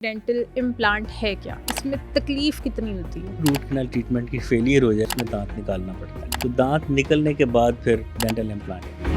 Dental implant है क्या? इसमें तकलीफ कितनी होती है? रूट कैनाल ट्रीटमेंट की फेलियर हो जाए उसमें दांत निकालना पड़ता है, तो दांत निकलने के बाद फिर डेंटल इम्प्लांट।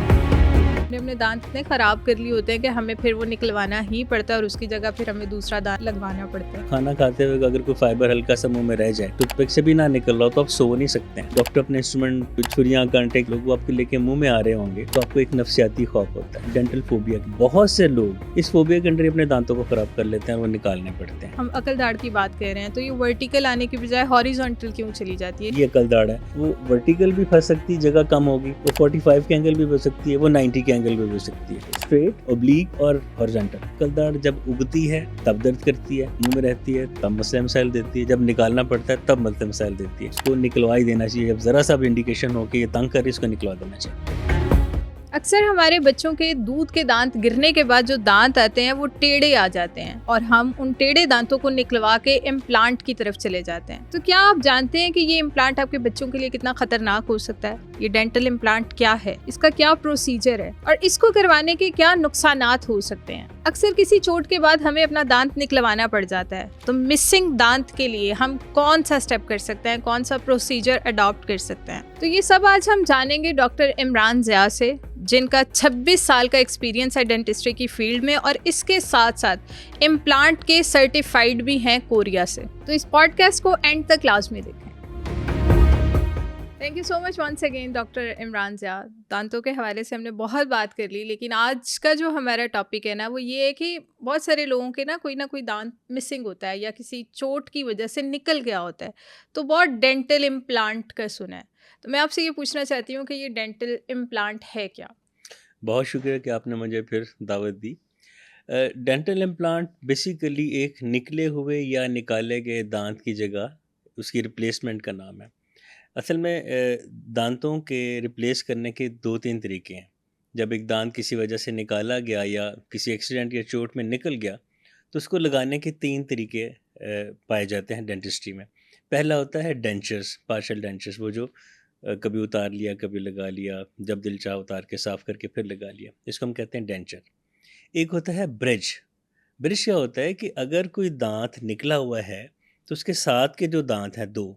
हमने दांत इतने ख़राब कर लिए होते हैं कि हमें फिर वो निकलवाना ही पड़ता है और उसकी जगह फिर हमें दूसरा दांत लगवाना पड़ता है। खाना खाते हुए अगर कोई फाइबर हल्का सा मुंह में रह जाए, टूथपिक से भी ना निकल रहा हो तो आप सो नहीं सकते हैं। डॉक्टर अपने इंस्ट्रूमेंट, छुरियां, कांटे लोग वो आपके लेके मुंह में आ रहे होंगे तो आपको एक नफ्सियाती खौफ होता है, डेंटल फोबिया। बहुत से लोग इस फोबिया के अंदर अपने दांतों को खराब कर लेते हैं और वो निकालने पड़ते हैं। हम अकल दाढ़ की बात कर रहे हैं तो ये वर्टिकल आने की बजाय हॉरिजॉन्टल क्यों चली जाती है? ये अकल दाढ़ है, वो वर्टिकल भी फंस सकती है, जगह कम होगी, वो 45 के एंगल भी बन सकती है, वो 90 के एंगल भी बन सकती है। स्ट्रेट, ओब्लिक और हॉरिजॉन्टल। अकल दाढ़ जब उगती है तब दर्द करती है, मुंह में रहती है तब मसले मसाइल देती है, जब निकालना पड़ता है तब मसले मसाइल देती है। इसको निकलवा ही देना चाहिए। जब जरा सा भी इंडिकेशन हो कि ये तंग कर रही है, इसको निकलवा देना चाहिए। अक्सर हमारे बच्चों के दूध के दांत गिरने के बाद जो दांत आते हैं वो टेढ़े आ जाते हैं और हम उन टेढ़े दांतों को निकलवा के इम्प्लांट की तरफ चले जाते हैं। तो क्या आप जानते हैं कि ये इम्प्लांट आपके बच्चों के लिए कितना खतरनाक हो सकता है? ये डेंटल इम्प्लांट क्या है, इसका क्या प्रोसीजर है और इसको करवाने के क्या नुकसानात हो सकते हैं? अक्सर किसी चोट के बाद हमें अपना दांत निकलवाना पड़ जाता है, तो मिसिंग दांत के लिए हम कौन सा स्टेप कर सकते हैं, कौन सा प्रोसीजर अडॉप्ट कर सकते हैं? तो ये सब आज हम जानेंगे डॉक्टर इमरान ज़िया से, जिनका 26 साल का एक्सपीरियंस है डेंटिस्ट्री की फील्ड में और इसके साथ साथ इम्प्लांट के सर्टिफाइड भी हैं कोरिया से। तो इस पॉडकास्ट को एंड तक लाजमी देखें। Thank you so much once again doctor Imran Zia. दांतों के हवाले से हमने बहुत बात कर ली, लेकिन आज का जो हमारा टॉपिक है ना वो ये है कि बहुत सारे लोगों के ना कोई दांत मिसिंग होता है या किसी चोट की वजह से निकल गया होता है, तो बहुत डेंटल इम्प्लांट का सुना है। तो मैं आपसे ये पूछना चाहती हूँ कि ये डेंटल इम्प्लांट है क्या? बहुत शुक्रिया कि आपने मुझे फिर दावत दी। डेंटल इम्प्लांट बेसिकली एक निकले हुए या निकाले गए दांत की जगह उसकी रिप्लेसमेंट का नाम है। असल में दांतों के रिप्लेस करने के 2-3 तरीके हैं। जब एक दांत किसी वजह से निकाला गया या किसी एक्सीडेंट या चोट में निकल गया तो उसको लगाने के 3 तरीके पाए जाते हैं डेंटिस्ट्री में। पहला होता है डेंचर्स, पार्शियल डेंचर्स, वो जो कभी उतार लिया, कभी लगा लिया, जब दिल चाहा उतार के साफ़ करके फिर लगा लिया, इसको हम कहते हैं डेंचर। एक होता है ब्रिज। ब्रिज क्या होता है कि अगर कोई दांत निकला हुआ है तो उसके साथ के जो दांत हैं 2,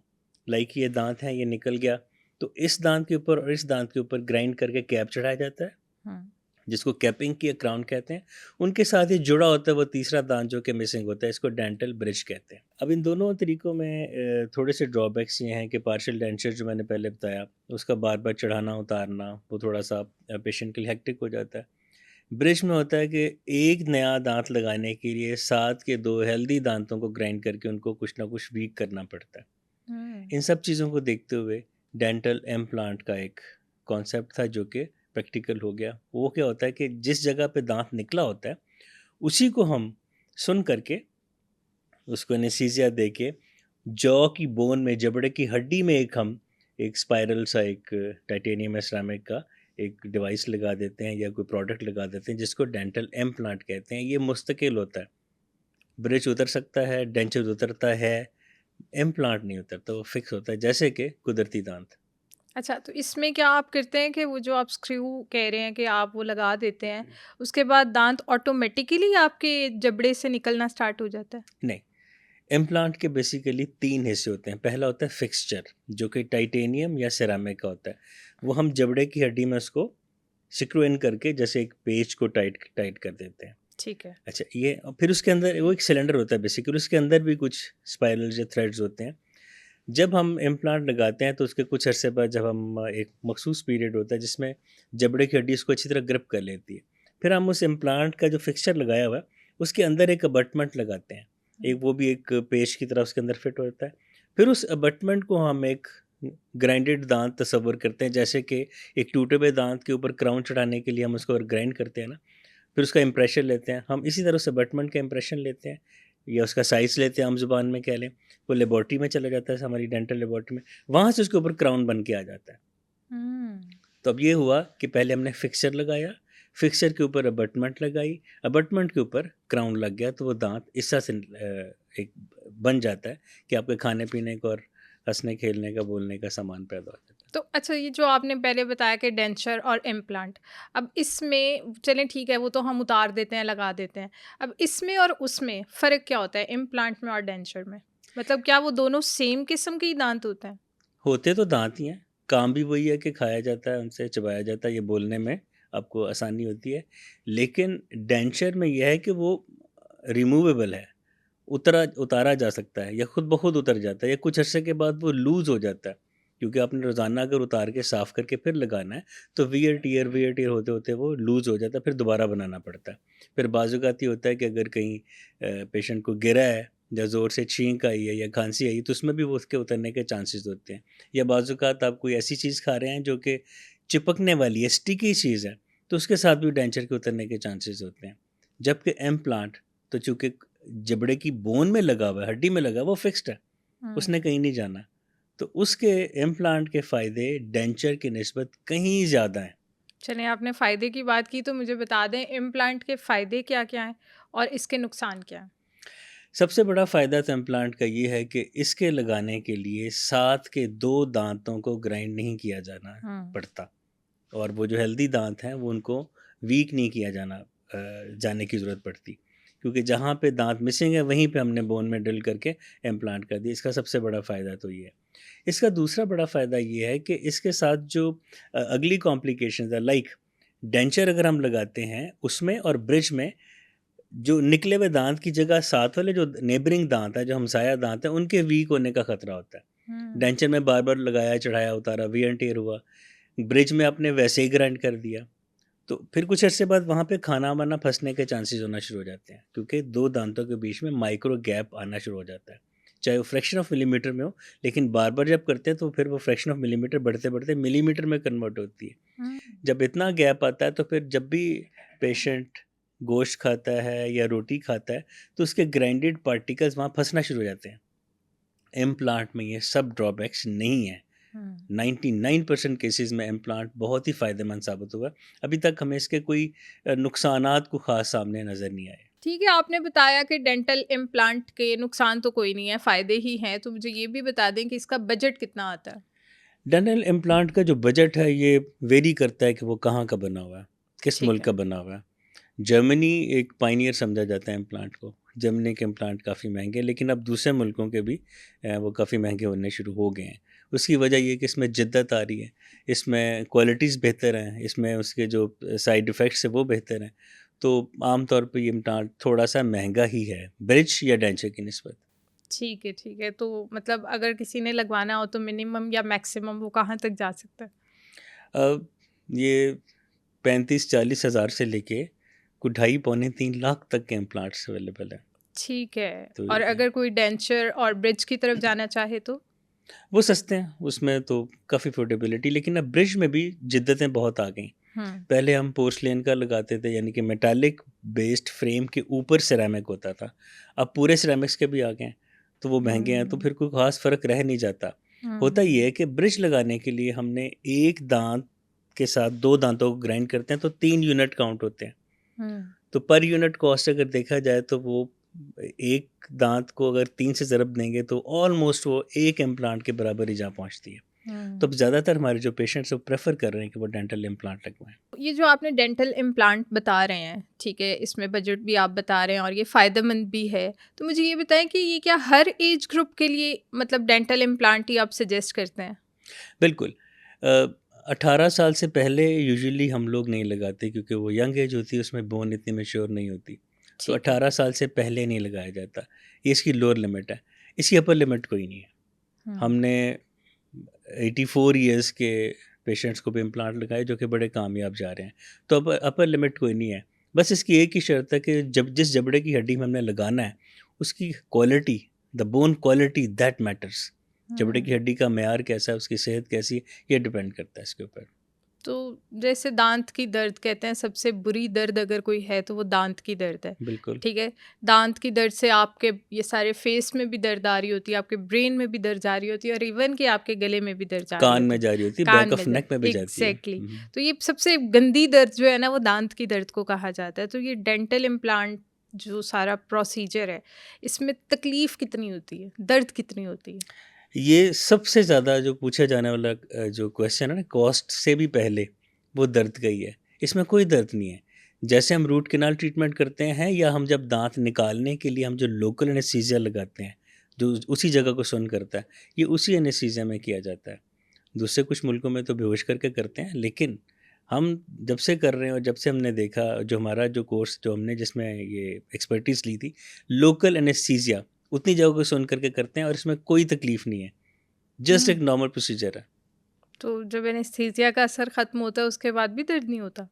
लाइक ये दांत हैं, ये निकल गया तो इस दांत के ऊपर और इस दांत के ऊपर ग्राइंड करके कैप चढ़ाया जाता है, जिसको कैपिंग की क्राउन कहते हैं। उनके साथ ही जुड़ा होता है वो तीसरा दांत जो कि मिसिंग होता है, इसको डेंटल ब्रिज कहते हैं। अब इन दोनों तरीकों में थोड़े से ड्रॉबैक्स ये हैं कि पार्शियल डेंचर जो मैंने पहले बताया उसका बार बार चढ़ाना उतारना वो थोड़ा सा पेशेंट के लिए हेक्टिक हो जाता है। ब्रिज में होता है कि एक नया दांत लगाने के लिए साथ के 2 हेल्दी दांतों को ग्राइंड करके उनको कुछ ना कुछ वीक करना पड़ता है। इन सब चीज़ों को देखते हुए डेंटल इम्प्लांट का एक कॉन्सेप्ट था जो कि प्रैक्टिकल हो गया। वो क्या होता है कि जिस जगह पे दांत निकला होता है उसी को हम सुन करके उसको एनेस्थीसिया दे के जॉ की बोन में, जबड़े की हड्डी में एक स्पाइरल सा एक टाइटेनियम या सिरेमिक का एक डिवाइस लगा देते हैं या कोई प्रोडक्ट लगा देते हैं जिसको डेंटल इम्प्लांट कहते हैं। ये मुस्तकिल होता है, ब्रिज उतर सकता है, डेंचर उतरता है, इम्प्लांट नहीं उतरता, वो फिक्स होता है जैसे कि कुदरती दांत। अच्छा, तो इसमें क्या आप करते हैं कि वो जो आप स्क्रू कह रहे हैं कि आप वो लगा देते हैं, उसके बाद दांत ऑटोमेटिकली आपके जबड़े से निकलना स्टार्ट हो जाता है? नहीं, इम्प्लांट के बेसिकली 3 हिस्से होते हैं। पहला होता है फिक्सचर जो कि टाइटेनियम या सिरेमिक का होता है। वो हम जबड़े की हड्डी में उसको सिक्रू इन करके जैसे एक पेज को टाइट टाइट कर देते हैं। ठीक है। अच्छा, ये और फिर उसके अंदर वो एक सिलेंडर होता है बेसिकली, उसके अंदर भी कुछ स्पाइरल्स या थ्रेड्स होते हैं। जब हम इम्प्लांट लगाते हैं तो उसके कुछ अरसे बाद जब हम एक मखसूस पीरियड होता है जिसमें जबड़े की हड्डी उसको अच्छी तरह ग्रिप कर लेती है, फिर हम उस इम्प्लांट का जो फिक्सचर लगाया हुआ है उसके अंदर एक अबटमेंट लगाते हैं। एक वो भी एक पेज की तरह उसके अंदर फिट होता है। फिर उस अबटमेंट को हम एक ग्राइंडेड दांत तस्वर करते हैं, जैसे कि एक टूटे हुए दांत के ऊपर क्राउन चढ़ाने के लिए हम उसको ग्राइंड करते हैं ना, फिर उसका इम्प्रेशन लेते हैं। हम इसी तरह उस अबटमेंट का इम्प्रेशन लेते हैं या उसका साइज़ लेते हैं, हम ज़ुबान में कह लें। वो लेबॉर्ट्री में चला जाता है, हमारी डेंटल लेबॉर्ट्री में, वहाँ से उसके ऊपर क्राउन बन के आ जाता है। तो अब ये हुआ कि पहले हमने फिक्सचर लगाया, फिक्सचर के ऊपर अबटमेंट लगाई, अबटमेंट के ऊपर क्राउन लग गया, तो वो दांत इस तरह से एक बन जाता है कि आपके खाने पीने का और हंसने खेलने का, बोलने का सामान पैदा हो जाता है। तो अच्छा, ये जो आपने पहले बताया कि डेंचर और इम्प्लांट, अब इसमें चलें ठीक है, वो तो हम उतार देते हैं, लगा देते हैं। अब इसमें और उसमें फ़र्क क्या होता है, इम्प्लांट में और डेंचर में? मतलब क्या वो दोनों सेम किस्म के ही दांत होते हैं? होते तो दाँत ही हैं, काम भी वही है कि खाया जाता है, उनसे चबाया जाता है, ये बोलने में आपको आसानी होती है। लेकिन डेंचर में ये है कि वो रिमूवेबल है, उतारा जा सकता है या खुद ब खुद उतर जाता है या कुछ अरसे के बाद वो लूज़ हो जाता है। क्योंकि आपने रोज़ाना अगर उतार के साफ़ करके फिर लगाना है, तो वियर टियर होते-होते वो लूज़ हो जाता है, फिर दोबारा बनाना पड़ता है। फिर बाज़-औक़ात ये होता है कि अगर कहीं पेशेंट को गिरा है या ज़ोर से छींक आई है या खाँसी आई है, तो उसमें भी वो उसके उतरने के चांसेस होते हैं। या बाज़-औक़ात आप कोई ऐसी चीज़ खा रहे हैं जो कि चिपकने वाली है, स्टिकी चीज़ है, तो उसके साथ भी डेंचर के उतरने के चांसेस होते हैं। जबकि इम्प्लांट तो चूँकि जबड़े की बोन में लगा हुआ है, हड्डी में लगा हुआ है, वो फिक्स्ड है, उसने हुँ। कहीं नहीं जाना। तो उसके इम्प्लांट के फ़ायदे डेंचर की निस्बत कहीं ज़्यादा हैं। चलें, आपने फ़ायदे की बात की तो मुझे बता दें इम्प्लांट के फ़ायदे क्या-क्या हैं और इसके नुकसान क्या हैं? सबसे बड़ा फ़ायदा तो इम्प्लांट का ये है कि इसके लगाने के लिए साथ के 2 दाँतों को ग्राइंड नहीं किया जाना हुँ। पड़ता और वो जो हेल्दी दाँत हैं, वो उनको वीक नहीं किया जाने की ज़रूरत पड़ती। क्योंकि जहाँ पे दाँत मिसिंग है, वहीं पे हमने बोन में ड्रिल करके इम्प्लांट कर दिया। इसका सबसे बड़ा फ़ायदा तो ये है। इसका दूसरा बड़ा फ़ायदा ये है कि इसके साथ जो अगली कॉम्प्लिकेशंस है, लाइक डेंचर अगर हम लगाते हैं, उसमें और ब्रिज में जो निकले हुए दाँत की जगह साथ वाले जो नेबरिंग दाँत है, जो हमसाया दाँत है, उनके वीक होने का खतरा होता है। हुँ। डेंचर में बार-बार लगाया, चढ़ाया, उतारा, वियर एंड टियर हुआ। ब्रिज में आपने वैसे ही ग्राइंड कर दिया, तो फिर कुछ अरसे बाद वहाँ पे खाना-वाना फँसने के चांसेस होना शुरू हो जाते हैं, क्योंकि 2 दाँतों के बीच में माइक्रो गैप आना शुरू हो जाता है। चाहे वो फ्रैक्शन ऑफ मिलीमीटर में हो, लेकिन बार-बार जब करते हैं तो फिर वो फ्रैक्शन ऑफ मिलीमीटर बढ़ते-बढ़ते मिलीमीटर में कन्वर्ट होती है। हुँ। जब इतना गैप आता है तो फिर जब भी पेशेंट गोश्त खाता है या रोटी खाता है, तो उसके ग्राइंडेड पार्टिकल्स वहाँ फँसना शुरू हो जाते हैं। इम्प्लांट में ये सब ड्रॉबैक्स नहीं है। हुँ। 99% केसेस में इम्प्लांट बहुत ही फ़ायदेमंद साबित हुआ। अभी तक हमें इसके कोई नुकसानात को ख़ास सामने नज़र नहीं आए। ठीक है, आपने बताया कि डेंटल इम्प्लांट के नुकसान तो कोई नहीं है, फ़ायदे ही हैं, तो मुझे ये भी बता दें कि इसका बजट कितना आता है? डेंटल इम्प्लांट का जो बजट है ये वेरी करता है कि वो कहाँ का बना हुआ है, किस ठीक मुल्क है। का बना हुआ है। जर्मनी एक पायनियर समझा जाता है इम्प्लांट को। जर्मनी के इम्प्लांट काफ़ी महँगे हैं, लेकिन अब दूसरे मुल्कों के भी वो काफ़ी महँगे होने शुरू हो गए हैं। उसकी वजह ये है कि इसमें जिद्दत आ रही है, इसमें क्वालिटीज़ बेहतर हैं, इसमें उसके जो साइड इफ़ेक्ट्स हैं वो बेहतर हैं। तो आम तौर पे ये इम्प्लांट थोड़ा-सा महँगा ही है, ब्रिज या डेंचर की निस्बत। ठीक है, ठीक है। तो मतलब अगर किसी ने लगवाना हो तो मिनिमम या मैक्सिमम वो कहाँ तक जा सकता है? अ, ये 35-40 हज़ार से लेके कोई ढाई पौने 3 लाख तक के इम्प्लांट्स अवेलेबल हैं। ठीक है। तो और ये अगर कोई डेंचर और ब्रिज की तरफ जाना चाहे तो? वो सस्ते हैं, उसमें तो काफ़ी अफोर्डेबिलिटी, लेकिन अब ब्रिज में भी जिद्दतें बहुत आ गईं। हुँ। पहले हम पोर्सिलेन का लगाते थे, यानी कि मेटालिक बेस्ड फ्रेम के ऊपर सिरेमिक होता था। अब पूरे सिरेमिक्स के भी आ गए हैं, तो वो महँगे हैं, तो हुँ। फिर कोई ख़ास फ़र्क रह नहीं जाता। हुँ, होता ये हुँ। है कि ब्रिज लगाने के लिए हमने 1 दाँत के साथ 2 दाँतों को ग्राइंड करते हैं, तो 3 यूनिट काउंट होते हैं। हुँ। तो पर यूनिट कॉस्ट अगर देखा जाए तो वो एक दाँत को अगर 3 से ज़रब देंगे तो ऑलमोस्ट वो 1 इम्प्लांट के बराबर ही जा पहुँचती है। तो हुँ। अब ज़्यादातर हमारे जो पेशेंट्स हैं वो प्रेफ़र कर रहे हैं कि वो डेंटल इम्प्लांट लगवाएँ। ये जो आपने डेंटल इम्प्लांट बता रहे हैं, ठीक है, इसमें बजट भी आप बता रहे हैं और ये फ़ायदेमंद भी है। तो मुझे ये बताएँ कि ये क्या हर एज ग्रुप के लिए मतलब डेंटल इम्प्लांट ही आप सजेस्ट करते हैं? बिल्कुल। अ, 18 साल से पहले यूजुअली हम लोग नहीं लगाते, क्योंकि वो यंग एज होती है, उसमें बोन इतनी मैच्योर नहीं होती। तो ठीक है। 18 साल से पहले नहीं लगाया जाता। ये इसकी लोअर लिमिट है। इसकी अपर लिमिट कोई नहीं है। हुँ। हमने 84 इयर्स के पेशेंट्स को भी इम्प्लांट लगाए जो कि बड़े कामयाब जा रहे हैं। तो अपर अपर लिमिट कोई नहीं है। बस इसकी एक ही शर्त है कि जब जिस जबड़े की हड्डी में हमने लगाना है, उसकी quality, the bone quality that matters. जबड़े हुँ। की हड्डी का मेयार कैसा है, उसकी सेहत कैसी है, ये डिपेंड करता है इसके ऊपर। तो जैसे दाँत की दर्द कहते हैं सबसे बुरी दर्द अगर कोई है तो वो दाँत की दर्द है, बिल्कुल। ठीक है? दाँत की दर्द से आपके ये सारे फेस में भी दर्द आ रही होती है, आपके ब्रेन में भी दर्द आ रही होती है और इवन कि आपके गले में भी दर्द आ रही कान होती में है, जा रही होती है, कान बैक में ऑफ दर्द, नेक में भी जाती है। एग्ज़ैक्टली। हुँ, हुँ। तो ये सबसे गंदी दर्द जो है ना वो दाँत की दर्द को कहा जाता है। तो ये डेंटल इम्प्लांट जो सारा प्रोसीजर है, इसमें तकलीफ़ कितनी होती है? दर्द कितनी होती है? ये सबसे ज़्यादा जो पूछा जाने वाला जो क्वेश्चन है ना, कॉस्ट से भी पहले, वो दर्द का ही है। इसमें कोई दर्द नहीं है। जैसे हम रूट कैनाल ट्रीटमेंट करते हैं या हम जब दाँत निकालने के लिए हम जो लोकल एनेस्थीसिया लगाते हैं, जो उसी जगह को सुन्न करता है, ये उसी एनेस्थीसिया में किया जाता है। दूसरे कुछ मुल्कों में तो बेहोश करके करते हैं, लेकिन हम जब से कर रहे हैं और जब से हमने देखा, जो हमारा जो कोर्स जो हमने जिसमें ये एक्सपर्टीज़ ली थी, लोकल एनेस्थीसिया उतनी जगह को सुन करके करते हैं और इसमें कोई तकलीफ़ नहीं है। जस्ट एक हम्म। नॉर्मल प्रोसीजर है। तो जब एनेस्थीसिया का असर खत्म होता है उसके बाद भी दर्द नहीं होता?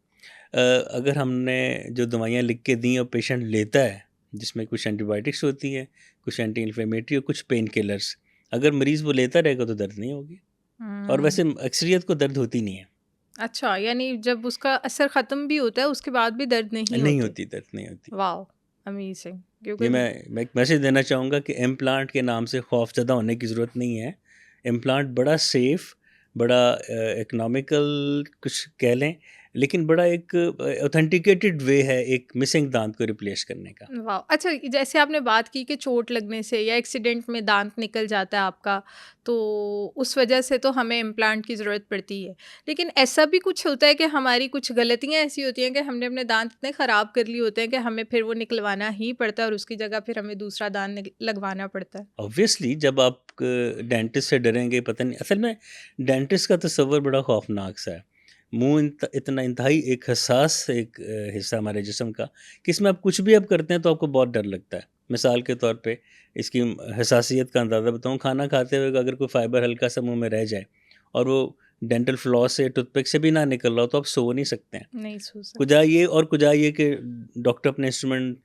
अगर हमने जो दवाइयाँ लिख के दी और पेशेंट लेता है, जिसमें कुछ एंटीबायोटिक्स होती हैं, कुछ एंटी इन्फ्लेमेटरी और कुछ पेन किलर्स, अगर मरीज़ वो लेता रहेगा तो दर्द नहीं होगी। और हम्म। वैसे अक्सरियत को दर्द होती नहीं है। अच्छा, यानी जब उसका असर खत्म भी होता है उसके बाद भी दर्द नहीं नहीं होते? होती, दर्द नहीं होती। Wow, amazing. ये क्योंकि मैं एक मैसेज देना चाहूँगा कि इम्प्लांट के नाम से खौफ़ज़दा होने की ज़रूरत नहीं है। इम्प्लांट बड़ा सेफ़, बड़ा इकोनॉमिकल कुछ कह लें, लेकिन बड़ा एक ऑथेंटिकेटेड वे है एक मिसिंग दाँत को रिप्लेस करने का। वाह! अच्छा, जैसे आपने बात की कि चोट लगने से या एक्सीडेंट में दाँत निकल जाता है आपका, तो उस वजह से तो हमें इम्प्लांट की ज़रूरत पड़ती है। लेकिन ऐसा भी कुछ होता है कि हमारी कुछ गलतियाँ ऐसी होती हैं कि हमने अपने दाँत इतने ख़राब कर लिए होते हैं कि हमें फिर वो निकलवाना ही पड़ता है और उसकी जगह फिर हमें दूसरा दाँत लगवाना पड़ता है? ऑब्वियसली जब आप डेंटिस्ट से डरेंगे, पता नहीं असल में डेंटिस्ट का तस्वर बड़ा खौफनाक सा है। मुंह इतना इंतहाई एक हसास एक हिस्सा हमारे जिस्म का, कि इसमें आप कुछ भी आप करते हैं तो आपको बहुत डर लगता है। मिसाल के तौर पे इसकी हसासियत का अंदाज़ा बताऊं, खाना खाते हुए अगर कोई फाइबर हल्का सा मुंह में रह जाए और वो डेंटल फ्लॉस से, टूथपिक से भी ना निकल रहा हो, तो आप सो नहीं सकते हैं। नहीं सो सकते। कुजाइए कि डॉक्टर अपने इंस्ट्रूमेंट,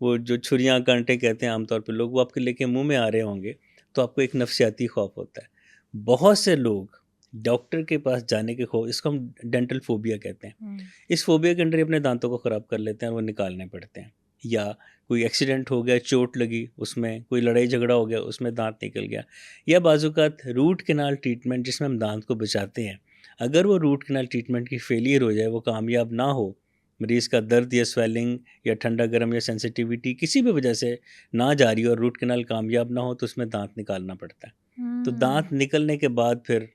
वो जो छुरियाँ कांटे कहते हैं आमतौर पे लोग, वो आपके लेके मुंह में आ रहे होंगे, तो आपको एक नफसियाती खौफ होता है। बहुत से लोग डॉक्टर के पास जाने के खौफ, इसको हम डेंटल फोबिया कहते हैं। हुँ। इस फोबिया के अंदर ही अपने दांतों को ख़राब कर लेते हैं और वो निकालने पड़ते हैं। या कोई एक्सीडेंट हो गया, चोट लगी, उसमें कोई लड़ाई झगड़ा हो गया, उसमें दांत निकल गया, या बाज़-औक़ात रूट कैनाल ट्रीटमेंट जिसमें हम दांत को बचाते हैं, अगर वो रूट कैनाल ट्रीटमेंट की फेलियर हो जाए, वो कामयाब ना हो, मरीज़ का दर्द या स्वेलिंग या ठंडा गर्म या सेंसिटिविटी किसी भी वजह से ना जा रही हो और रूट कैनाल कामयाब ना हो, तो उसमें दांत निकालना पड़ता है। तो हुँ। दांत निकलने के बाद फिर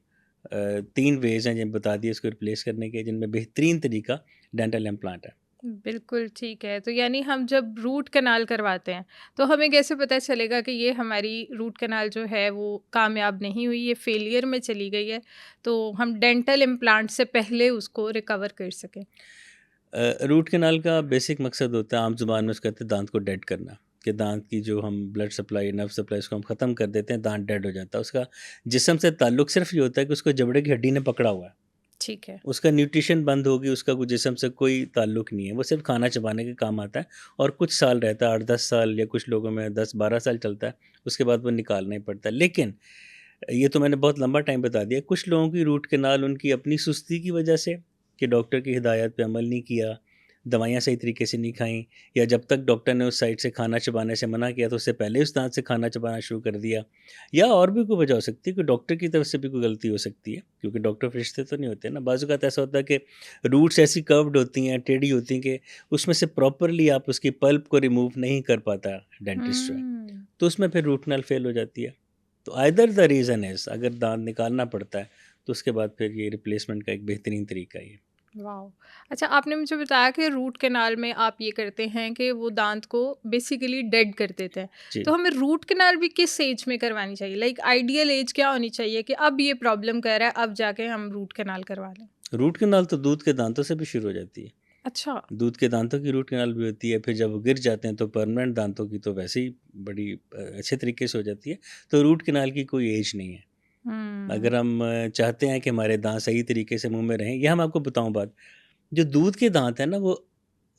3 वेज़ हैं जिन बता दिए इसको रिप्लेस करने के, जिनमें बेहतरीन तरीका डेंटल इम्प्लांट है। बिल्कुल ठीक है। तो यानी हम जब रूट कैनाल करवाते हैं, तो हमें कैसे पता चलेगा कि ये हमारी रूट कैनाल जो है वो कामयाब नहीं हुई, ये फेलियर में चली गई है, तो हम डेंटल इम्प्लांट से पहले उसको रिकवर कर सकें? रूट कैनाल का बेसिक मकसद होता है, आम ज़ुबान में उसको कहते हैं दांत को डेड करना, कि दांत की जो हम ब्लड सप्लाई, नर्व सप्लाई, उसको हम ख़त्म कर देते हैं, दांत डेड हो जाता है। उसका जिस्म से ताल्लुक सिर्फ ये होता है कि उसको जबड़े की हड्डी ने पकड़ा हुआ है। ठीक है। उसका न्यूट्रिशन बंद होगी, उसका कोई जिस्म से कोई ताल्लुक नहीं है, वो सिर्फ खाना चबाने के काम आता है और कुछ साल रहता है, 8-10 साल, या कुछ लोगों में 10-12 साल चलता है, उसके बाद वो निकालना ही पड़ता है। लेकिन ये तो मैंने बहुत लंबा टाइम बता दिया। कुछ लोगों की रूट कैनाल उनकी अपनी सुस्ती की वजह से, कि डॉक्टर की हिदायत पे अमल नहीं किया, दवाइयाँ सही तरीके से नहीं खाई, या जब तक डॉक्टर ने उस साइड से खाना चबाने से मना किया तो उससे पहले उस दांत से खाना चबाना शुरू कर दिया, या और भी कोई वजह हो सकती है कि डॉक्टर की तरफ से भी कोई गलती हो सकती है, क्योंकि डॉक्टर फरिश्ते तो नहीं होते ना। बाज़ औक़ात ऐसा होता है कि रूट्स ऐसी कर्व्ड होती हैं, टेढ़ी होती हैं, कि उसमें से प्रॉपरली आप उसकी पल्प को रिमूव नहीं कर पाता डेंटिस्ट जो है, हुँ। तो उसमें फिर रूट कैनाल फेल हो जाती है। तो आइदर द रीज़न इज़, अगर दांत निकालना पड़ता है तो उसके बाद फिर ये रिप्लेसमेंट का एक बेहतरीन तरीका है ये। वाओ! अच्छा, आपने मुझे बताया कि रूट कैनाल में आप ये करते हैं कि वो दाँत को बेसिकली डेड कर देते हैं। जी। तो हमें रूट कैनाल भी किस एज में करवानी चाहिए? लाइक आइडियल एज क्या होनी चाहिए कि अब ये प्रॉब्लम कर रहा है, अब जाके हम रूट कैनाल करवा लें? रूट कैनाल तो दूध के दांतों से भी शुरू हो जाती है। अच्छा। दूध के दांतों की रूट कैनाल भी होती है, फिर जब वो गिर जाते हैं तो परमानेंट दांतों की तो वैसे ही बड़ी अच्छे तरीके से हो जाती है। तो रूट कैनाल की कोई एज नहीं है। हुँ। अगर हम चाहते हैं कि हमारे दांत सही तरीके से मुँह में रहें, या हम आपको बताऊँ बात, जो दूध के दांत हैं ना, वो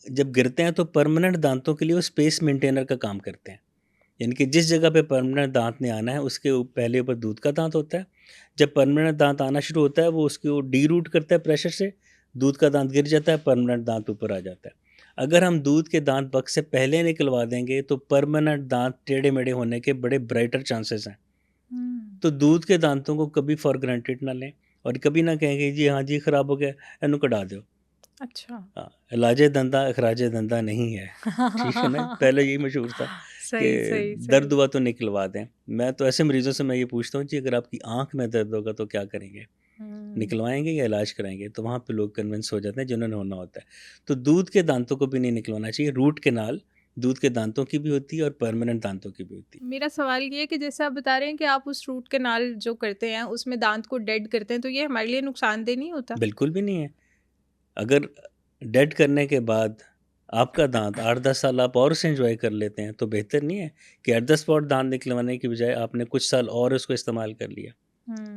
जब गिरते हैं तो परमानेंट दांतों के लिए वो स्पेस मेंटेनर का काम करते हैं। यानी कि जिस जगह पे परमानेंट दांत ने आना है उसके पहले ऊपर दूध का दांत होता है। जब परमानेंट दांत आना शुरू होता है, वो उसको डीरूट करता है प्रेशर से, दूध का दांत गिर जाता है, परमानेंट दांत ऊपर आ जाता है। अगर हम दूध के दांत वक्त से पहले निकलवा देंगे तो परमानेंट दांत टेढ़े मेढ़े होने के बड़े ब्राइटर चांसेस हैं। हुँ। तो दूध के दांतों को कभी फॉर ग्रांटेड ना लें, और कभी ना कहें कि जी हाँ जी ख़राब हो गया, इन्हू कढ़ा दो। अच्छा। हाँ, इलाजे धंधा अखराजे धंधा नहीं है। ठीक है ना? पहले यही मशहूर था। सही, कि सही, सही। दर्द हुआ तो निकलवा दें। मैं तो ऐसे मरीज़ों से मैं ये पूछता हूँ जी, अगर आपकी आँख में दर्द होगा तो क्या करेंगे? हुँ। निकलवाएँगे या इलाज कराएँगे? तो वहाँ पे लोग कन्विंस हो जाते हैं जिन्होंने होना होता है। तो दूध के दांतों को भी नहीं निकलवाना चाहिए। रूट कैनाल दूध के दांतों की भी होती है और परमानेंट दांतों की भी होती मेरा सवाल ये है कि जैसे आप बता रहे हैं कि आप उस रूट कैनाल जो करते हैं, उसमें दाँत को डेड करते हैं, तो ये हमारे लिए नुकसानदेह नहीं होता? है। बिल्कुल भी नहीं है। अगर डेड करने के बाद आपका दाँत 8-10 साल आप और उसे एन्जॉय कर लेते हैं, तो बेहतर नहीं है कि एट द स्पॉट दाँत निकलवाने की बजाय आपने कुछ साल और उसको इस्तेमाल कर लिया,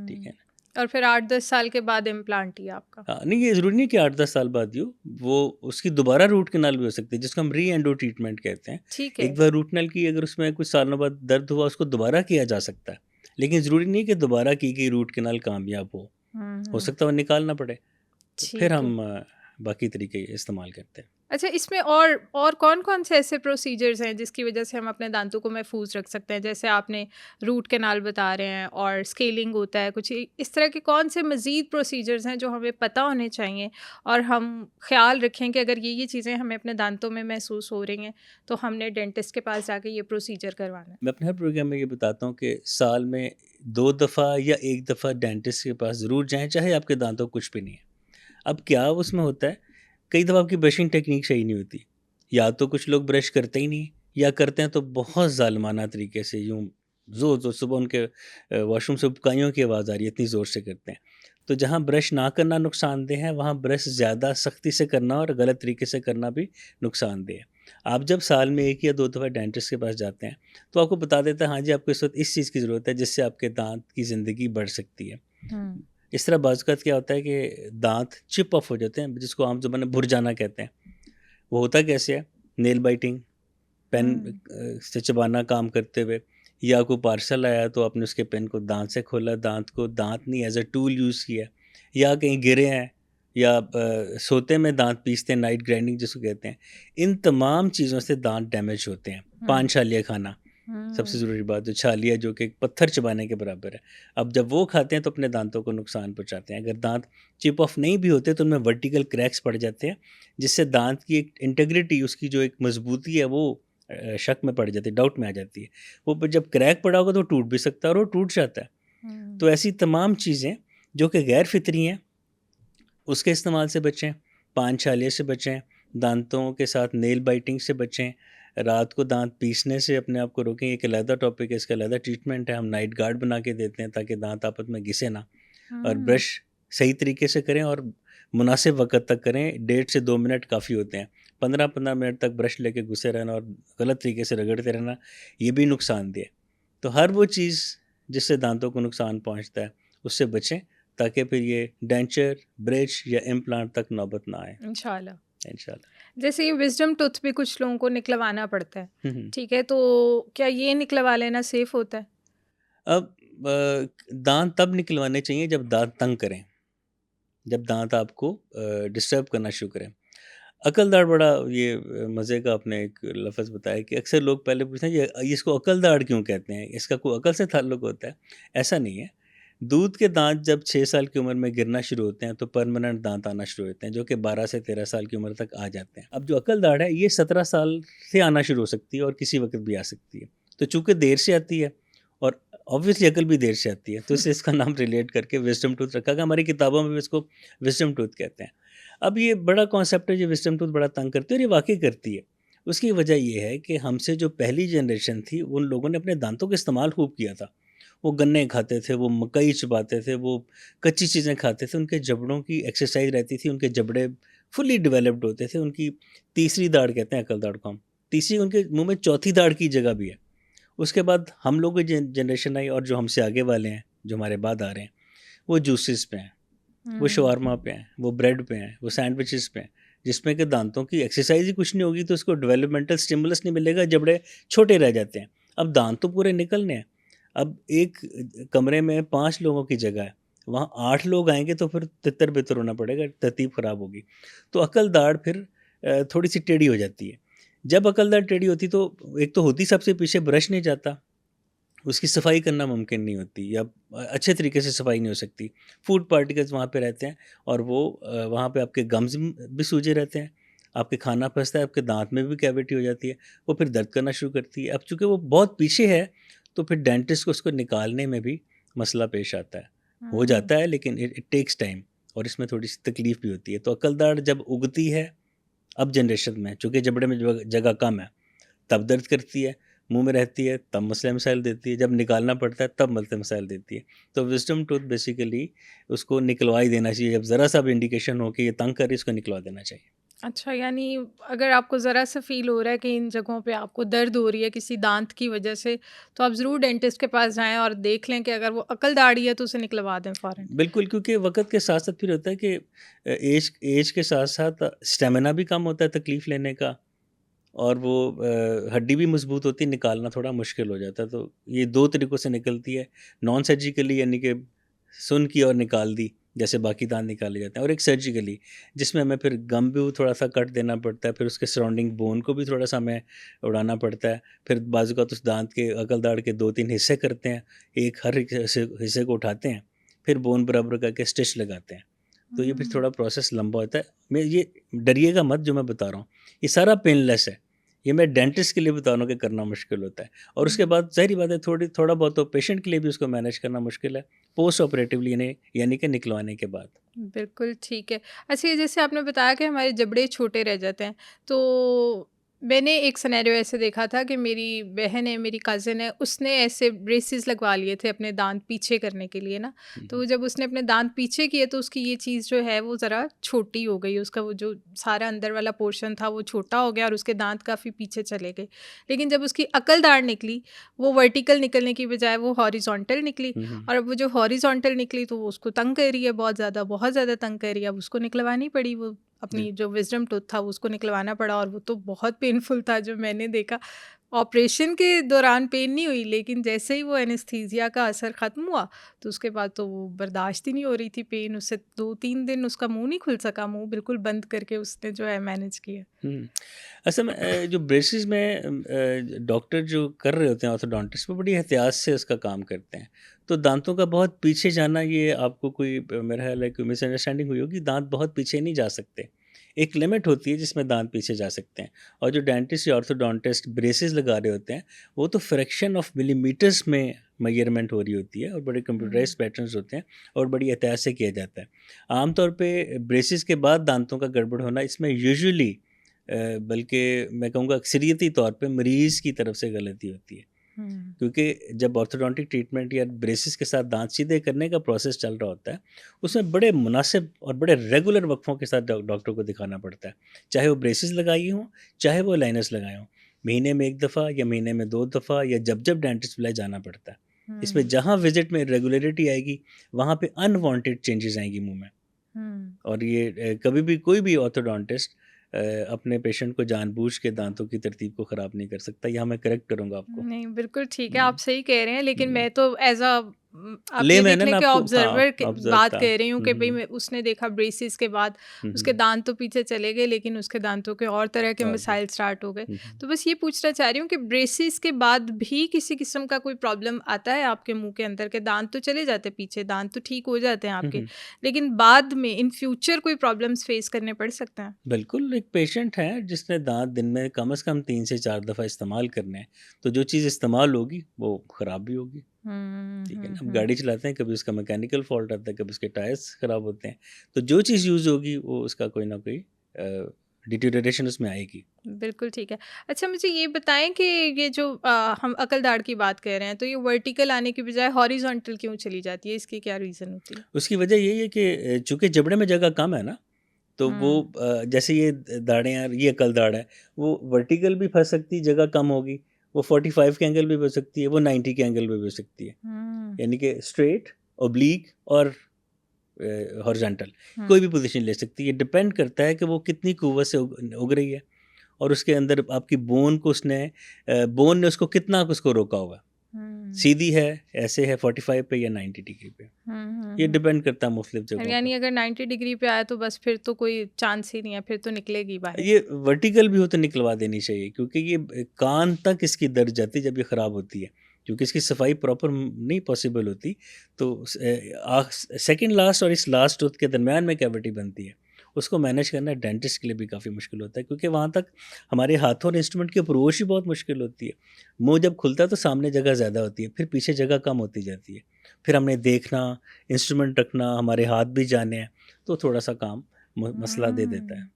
ठीक है हुँ। ना? और फिर 8-10 साल के बाद इम्प्लांट ही आपका। हाँ, नहीं ये ज़रूरी नहीं कि 8-10 साल बाद ही हो, वो उसकी दोबारा रूट कैनाल भी हो सकती है, जिसको हम री-एंडो ट्रीटमेंट कहते हैं। ठीक एक है। बार रूट कैनाल की अगर उसमें कुछ सालों बाद दर्द हुआ, उसको दोबारा किया जा सकता है। लेकिन ज़रूरी नहीं कि दोबारा की गई रूट कैनाल कामयाब हो। हुँ, हो हुँ। सकता है वो निकालना पड़े, तो फिर ठीक है। हम बाकी तरीके इस्तेमाल करते हैं। अच्छा, इसमें और कौन-कौन से ऐसे प्रोसीजर्स हैं जिसकी वजह से हम अपने दाँतों को महफूज़ रख सकते हैं? जैसे आपने रूट कैनाल बता रहे हैं और स्केलिंग होता है, कुछ इस तरह के कौन से मज़ीद प्रोसीजर्स हैं जो हमें पता होने चाहिए और हम ख़्याल रखें कि अगर ये चीज़ें हमें अपने दाँतों में महसूस हो रही हैं, तो हमने डेंटिस्ट के पास जाके ये प्रोसीजर करवाना है? मैं अपने हर प्रोग्राम में ये बताता हूँ कि साल में 2 दफ़ा या 1 दफ़ा डेंटिस्ट के पास ज़रूर जाएँ, चाहे आपके दाँतों को कुछ भी नहीं है। अब क्या उसमें होता है, कई दफ़ा आपकी ब्रशिंग टेक्नीक सही नहीं होती। या तो कुछ लोग ब्रश करते ही नहीं, या करते हैं तो बहुत ज़ालिमाना तरीके से, यूँ ज़ोर-ज़ोर सुबह उनके वॉशरूम से उबकाइयों की आवाज़ आ रही है, इतनी ज़ोर से करते हैं। तो जहाँ ब्रश ना करना नुकसानदेह है, वहाँ ब्रश ज़्यादा सख्ती से करना और गलत तरीके से करना भी नुकसानदेह है। आप जब साल में 1 या 2 दफ़ा डेंटिस्ट के पास जाते हैं, तो आपको बता देता है, हाँ जी, आपको इस वक़्त इस चीज़ की ज़रूरत है, जिससे आपके दाँत की ज़िंदगी बढ़ सकती है। हुँ। इस तरह बाज़-औक़ात क्या होता है कि दाँत चिप ऑफ हो जाते हैं, जिसको आम ज़बान में भुर जाना कहते हैं। वो होता कैसे है? नेल बाइटिंग, पेन हुँ। से चबाना काम करते हुए, या कोई पार्सल आया तो आपने उसके पेन को दाँत से खोला, दाँत को दाँत नहीं एज़ अ टूल यूज़ किया, या कहीं गिरे हैं, या सोते में दाँत पीसते हैं, नाइट ग्राइंडिंग जिसको कहते हैं। इन तमाम चीज़ों से दाँत डैमेज होते हैं। हुँ। पान छालिया खाना, सबसे हुँ। ज़रूरी बात, जो छालिया जो कि एक पत्थर चबाने के बराबर है। अब जब वो खाते हैं तो अपने दाँतों को नुकसान पहुँचाते हैं। अगर दाँत चिप ऑफ नहीं भी होते तो उनमें वर्टिकल क्रैक्स पड़ जाते हैं, जिससे दाँत की एक इंटीग्रिटी, उसकी जो एक मज़बूती है वो शक में पड़ जाती है, डाउट में आ जाती है। वो प जब क्रैक पड़ा होगा तो टूट भी सकता है, और वो टूट जाता है। हुँ। तो ऐसी तमाम चीज़ें जो कि गैर फ़ितरी हैं, उसके इस्तेमाल से बचें, पान छाले से बचें, दाँतों के साथ नेल बाइटिंग से बचें, रात को दाँत पीसने से अपने आप को रोकें। एक अलहदा टॉपिक है, इसका अलहदा ट्रीटमेंट है, हम नाइट गार्ड बना के देते हैं ताकि दाँत आपस में घिसे ना। और हुँ। ब्रश सही तरीके से करें और मुनासिब वक़्त तक करें, 1.5 से 2 मिनट काफ़ी होते हैं। 15-15 मिनट तक ब्रश लेके घुसे रहना और गलत तरीके से रगड़ते रहना, ये भी नुकसानदेह है। तो हर वो चीज़ जिससे दाँतों को नुकसान पहुँचता है, उससे बचें, ताकि फिर ये डेंचर, ब्रिज या इम्प्लांट तक नौबत ना आए, इंशाल्लाह। इंशाल्लाह। जैसे ये विज़डम टूथ भी कुछ लोगों को निकलवाना पड़ता है, हुँ, हुँ। ठीक है? तो क्या ये निकलवा लेना सेफ़ होता है? अब दाँत तब निकलवाने चाहिए जब दाँत तंग करें, जब दाँत आपको डिस्टर्ब करना शुरू करें। अकल-दाढ़ बड़ा ये मज़े का आपने एक लफ़्ज़ बताया कि अक्सर लोग पहले पूछते हैं ये इसको अकल-दाढ़ क्यों कहते हैं? इसका कोई अकल से ताल्लुक होता है? ऐसा नहीं है। दूध के दाँत जब 6 साल की उम्र में गिरना शुरू होते हैं तो परमानेंट दाँत आना शुरू होते हैं, जो कि 12 से 13 साल की उम्र तक आ जाते हैं। अब जो अकल-दाढ़ है ये 17 साल से आना शुरू हो सकती है और किसी वक़्त भी आ सकती है। तो चूँकि देर से आती है और ऑब्वियसली अकल भी देर से आती है, तो इससे इसका नाम रिलेट करके विज़डम टूथ रखा गया। हमारी किताबों में भी इसको विज़डम टूथ कहते हैं। अब ये बड़ा कॉन्सेप्ट है, ये विज़डम टूथ बड़ा तंग करती है और ये वाक़ई करती है। उसकी वजह ये है कि हमसे जो पहली जनरेशन थी, उन लोगों ने अपने दाँतों का इस्तेमाल खूब किया था। वो गन्ने खाते थे, वो मकई चबाते थे, वो कच्ची चीज़ें खाते थे, उनके जबड़ों की एक्सरसाइज़ रहती थी, उनके जबड़े फुली डेवलप्ड होते थे। उनकी तीसरी दाढ़ कहते हैं अकल दाढ़ को हम। तीसरी उनके मुँह में चौथी दाढ़ की जगह भी है। उसके बाद हम लोगों की जनरेशन आई और जो हमसे आगे वाले हैं, जो हमारे बाद आ रहे हैं, वो जूसेस पे हैं, वो हुँ। शवारमा पे हैं, वो ब्रेड पे हैं, वो सैंडविचेस पे हैं, जिसमें कि दांतों की एक्सरसाइज ही कुछ नहीं होगी तो उसको डेवलपमेंटल स्टिमुलस नहीं मिलेगा, जबड़े छोटे रह जाते हैं। अब दांत तो पूरे निकलने हैं। अब एक कमरे में 5 लोगों की जगह है, वहाँ 8 लोग आएँगे तो फिर तितर-बितर होना पड़ेगा, तरतीब ख़राब होगी। तो अकल दाढ़ फिर थोड़ी-सी टेढ़ी हो जाती है। जब अकल दाढ़ टेढ़ी होती तो एक तो होती सबसे पीछे, ब्रश नहीं जाता, उसकी सफाई करना मुमकिन नहीं होती, या अच्छे तरीके से सफाई नहीं हो सकती। फूड पार्टिकल्स वहाँ पे रहते हैं और वो वहाँ पे आपके गम्स भी सूजे रहते हैं, आपके खाना फंसता है, आपके दांत में भी कैविटी हो जाती है, वो फिर दर्द करना शुरू करती है। अब चूँकि वो बहुत पीछे है, तो फिर डेंटिस्ट को उसको निकालने में भी मसला पेश आता है। हो हुँ। जाता है लेकिन इट इट टेक्स टाइम, और इसमें थोड़ी-सी तकलीफ़ भी होती है। तो अकल दाढ़ जब उगती है, अब जनरेशन में चूँकि जबड़े में जगह कम है, तब दर्द करती है, मुँह में रहती है तब मसले-मसाइल देती है, जब निकालना पड़ता है तब मसले-मसाइल देती है। तो विज़डम टूथ बेसिकली उसको निकलवा ही देना चाहिए, जब ज़रा-सा भी इंडिकेशन हो कि ये तंग कर रही है, इसको निकलवा देना चाहिए। अच्छा, यानी अगर आपको ज़रा-सा फ़ील हो रहा है कि इन जगहों पे आपको दर्द हो रही है किसी दाँत की वजह से, तो आप ज़रूर डेंटिस्ट के पास जाएँ और देख लें कि अगर वो अकल दाढ़ी है तो उसे निकलवा दें फ़ौरन। बिल्कुल, क्योंकि वक़्त के साथ-साथ फिर होता है कि ऐज ऐज के साथ-साथ स्टैमिना भी कम होता है तकलीफ़ लेने का, और वो हड्डी भी मज़बूत होती है, निकालना थोड़ा मुश्किल हो जाता है। तो ये 2 तरीक़ों से निकलती है, नॉन सर्जिकली यानी कि सुन की और निकाल दी, जैसे बाकी दाँत निकाले जाते हैं, और एक सर्जिकली जिसमें हमें फिर गम भी थोड़ा-सा कट देना पड़ता है, फिर उसके सराउंडिंग बोन को भी थोड़ा-सा हमें उड़ाना पड़ता है। फिर बाज़ औक़ात उस दाँत के अकल दाढ़ के 2-3 हिस्से करते हैं, एक हर एक हिस्से को उठाते हैं, फिर बोन बराबर करके स्टिच लगाते हैं। तो ये फिर हुँ। थोड़ा प्रोसेस लंबा होता है। मैं ये डरिएगा मत जो मैं बता रहा हूँ, ये सारा पेनलेस है। ये मैं डेंटिस्ट के लिए बता रहा हूँ कि करना मुश्किल होता है, और उसके हुँ। बाद ज़ाहिर-सी बात है थोड़ा बहुत तो पेशेंट के लिए भी उसको मैनेज करना मुश्किल है, पोस्ट ऑपरेटिवली यानी कि निकलवाने के बाद। बिल्कुल ठीक है। अच्छा, ये जैसे आपने बताया कि हमारे जबड़े छोटे रह जाते हैं, तो मैंने एक सिनेरियो ऐसे देखा था कि मेरी बहन है, मेरी कज़िन है, उसने ऐसे ब्रेसेस लगवा लिए थे अपने दाँत पीछे करने के लिए ना। हुँ, तो हुँ। जब उसने अपने दाँत पीछे किए तो उसकी ये चीज़ जो है वो ज़रा छोटी हो गई, उसका वो जो सारा अंदर वाला पोर्शन था वो छोटा हो गया और उसके दाँत काफ़ी पीछे चले गए। लेकिन जब उसकी अकल दाढ़ निकली, वो वर्टिकल निकलने की बजाय वो हॉरिज़ॉन्टल निकली। हुँ, हुँ। और अब वो जो हॉरिज़ॉन्टल निकली तो वो उसको तंग कर रही है बहुत ज़्यादा तंग कर रही है। अब उसको निकलवानी पड़ी, वो बिल अपनी जो विज़डम टूथ था वो उसको निकलवाना पड़ा, और वो तो बहुत पेनफुल था जो मैंने देखा। ऑपरेशन के दौरान पेन नहीं हुई, लेकिन जैसे ही वो एनेस्थीसिया का असर ख़त्म हुआ, तो उसके बाद तो वो बर्दाश्त ही नहीं हो रही थी पेन। उससे 2-3 दिन उसका मुँह नहीं खुल सका, मुँह बिल्कुल बंद करके उसने जो है मैनेज किया। हुँ। असल में जो ब्रेसेस में डॉक्टर जो कर रहे होते हैं ऑर्थोडोंटिस्ट, वो बड़ी एहतियात से उसका काम करते हैं। तो दाँतों का बहुत पीछे जाना, ये आपको कोई मेरा ख़्याल है कोई मिसअंडरस्टैंडिंग हुई होगी, दाँत बहुत पीछे नहीं जा सकते। एक लिमिट होती है जिसमें दाँत पीछे जा सकते हैं, और जो डेंटिस्ट या ऑर्थोडोंटिस्ट ब्रेसेस लगा रहे होते हैं, वो तो फ्रैक्शन ऑफ मिलीमीटर्स में मेजरमेंट हो रही होती है, और बड़े हुँ। कंप्यूटराइज़्ड पैटर्न्स होते हैं, और बड़ी एहतियात से किया जाता है। आम तौर पे ब्रेसेस के बाद दाँतों का गड़बड़ होना, इसमें यूजुअली बल्कि मैं कहूँगा अक्सरियती तौर पे मरीज़ की तरफ से गलती होती है। हुँ। क्योंकि जब ऑर्थोडोंटिक ट्रीटमेंट या ब्रेसेस के साथ दाँत सीधे करने का प्रोसेस चल रहा होता है, उसमें बड़े मुनासिब और बड़े रेगुलर वक़्फ़ों के साथ डॉक्टर को दिखाना पड़ता है। चाहे वो ब्रेसेस लगाई हों, चाहे वो लाइनर्स लगाए हों। महीने में 1 दफ़ा या महीने में 2 दफ़ा, या जब-जब डेंटिस्ट बुलाए जाना पड़ता है। इसमें हुँ। जहाँ विज़िट में इरेगुलरिटी आएगी, वहाँ पे अनवांटेड चेंजेज़ आएँगी मुँह में। हुँ। और ये कभी भी कोई भी ऑर्थोडोंटिस्ट अपने पेशेंट को जानबूझ के दांतों की तरतीब को ख़राब नहीं कर सकता। यहाँ मैं करेक्ट करूँगा आपको। नहीं, बिल्कुल ठीक है, आप हुँ, सही कह रहे हैं, लेकिन हुँ। मैं तो एज़ अ आप ये लेमैन देख है लें ना कि आपको, हाँ, ऑब्ज़र्वर के ऑब्ज़र्व बात था। कह रही हूँ हुँ, कि भई हुँ, मैं उसने देखा ब्रेसिस के बाद हुँ, उसके हुँ। दाँत तो पीछे चले गए, लेकिन उसके दाँतों के और तरह के और भी। मसाइल स्टार्ट हो गए। हुँ, हुँ। तो बस ये पूछना चाह रही हूँ कि ब्रेसिस के बाद भी किसी किस्म का कोई प्रॉब्लम आता है आपके मुँह के अंदर के? दाँत तो चले जाते हैं पीछे, दाँत तो ठीक हो जाते हैं हुँ, आपके, हुँ। लेकिन बाद में इन फ्यूचर कोई प्रॉब्लम्स फेस करने पड़ सकते हैं? बिल्कुल, एक पेशेंट है जिसने दाँत दिन में कम से कम 3 से 4 दफ़ा इस्तेमाल करने हैं, तो जो चीज़ इस्तेमाल होगी, वो ख़राब भी होगी। हुँ, ठीक है हुँ, ना? अब हुँ। गाड़ी चलाते हैं, कभी उसका मैकेनिकल फ़ॉल्ट आता है, कभी उसके टायर्स ख़राब होते हैं। तो जो चीज़ यूज़ होगी, वो उसका कोई ना कोई डिटेरियोरेशन उसमें आएगी। बिल्कुल ठीक है। अच्छा, मुझे ये बताएँ कि ये जो हम अकल दाढ़ की बात कर रहे हैं, तो ये वर्टिकल आने की बजाय हॉरिज़ॉन्टल क्यों चली जाती है? इसकी क्या रीज़न होती है? उसकी वजह यही है कि चूँकि जबड़े में जगह कम है ना, तो वो हुँ। जैसे ये दाढ़ें हैं, ये कल दाढ़ है, वो वर्टिकल भी फँस सकती है, जगह कम होगी, वो 45 के एंगल भी हो सकती है, वो 90 के एंगल में भी हो सकती है। हुँ। यानी कि स्ट्रेट, ऑब्लिक और हॉरिज़ॉन्टल, हुँ। कोई भी पोज़ीशन ले सकती है। ये डिपेंड करता है कि वो कितनी क़ुव्वत से उग उग रही है, और उसके अंदर आपकी बोन को बोन ने उसको कितना उसको रोका हुआ है। हुँ। सीधी है, ऐसे है 45 पे या 90 डिग्री पे। हुँ, हुँ, ये हुँ। डिपेंड करता है मुख्तलिफ़ जगहों पे। यानी अगर 90 डिग्री पे आया तो बस फिर तो कोई चांस ही नहीं है, फिर तो निकलेगी बाहर। ये वर्टिकल भी हो तो निकलवा देनी चाहिए, क्योंकि ये कान तक इसकी दर जाती है जब ये ख़राब होती है, क्योंकि इसकी सफाई प्रॉपर नहीं पॉसिबल होती। तो सेकंड लास्ट और इस लास्ट टूथ के दरमियान में कैविटी बनती है, उसको मैनेज करना डेंटिस्ट के लिए भी काफ़ी मुश्किल होता है, क्योंकि वहाँ तक हमारे हाथों और इंस्ट्रूमेंट की अप्रोच ही बहुत मुश्किल होती है। मुंह जब खुलता है तो सामने जगह ज़्यादा होती है, फिर पीछे जगह कम होती जाती है, फिर हमने देखना, इंस्ट्रूमेंट रखना, हमारे हाथ भी जाने हैं, तो थोड़ा सा काम मसला दे देता है।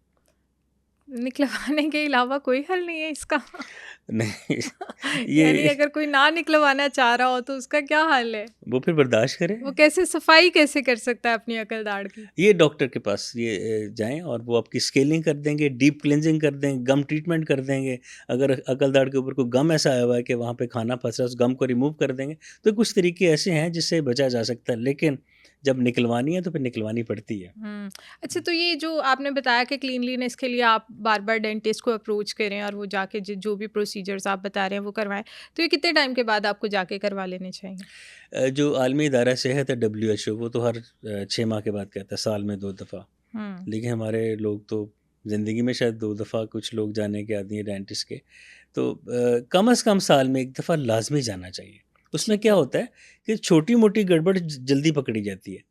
निकलवाने के अलावा कोई हल नहीं है इसका? नहीं, यानी ये अगर कोई ना निकलवाना चाह रहा हो तो उसका क्या हल है? वो फिर बर्दाश्त करे। वो कैसे सफाई कैसे कर सकता है अपनी अकल दाढ़ की? ये डॉक्टर के पास ये जाएँ और वो आपकी स्केलिंग कर देंगे, डीप क्लींजिंग कर देंगे, गम ट्रीटमेंट कर देंगे। अगर अकल दाढ़ के ऊपर कोई गम ऐसा आया हुआ है कि वहाँ पे खाना फँसा है, उस गम को रिमूव कर देंगे। तो कुछ तरीके ऐसे हैं जिससे बचा जा सकता है, लेकिन जब निकलवानी है तो फिर निकलवानी पड़ती है। अच्छा, तो ये जो आपने बताया कि क्लीनलीनेस के लिए आप बार-बार डेंटिस्ट को अप्रोच करें और वो जाके जो भी प्रोसीजर्स आप बता रहे हैं वो करवाएँ। तो ये कितने टाइम के बाद आपको जाके करवा लेने चाहिए? जो आलमी इदारा सेहत है WHO, वो तो हर 6 माह के बाद कहता है, साल में 2 दफ़ा। हुँ। लेकिन हमारे लोग तो ज़िंदगी में शायद 2 दफ़ा कुछ लोग जाने के आदी हैं डेंटिस्ट के। तो कम से कम साल में 1 दफ़ा लाज़मी जाना चाहिए। उसमें ठीक क्या है। होता है कि छोटी-मोटी गड़बड़ जल्दी पकड़ी जाती है।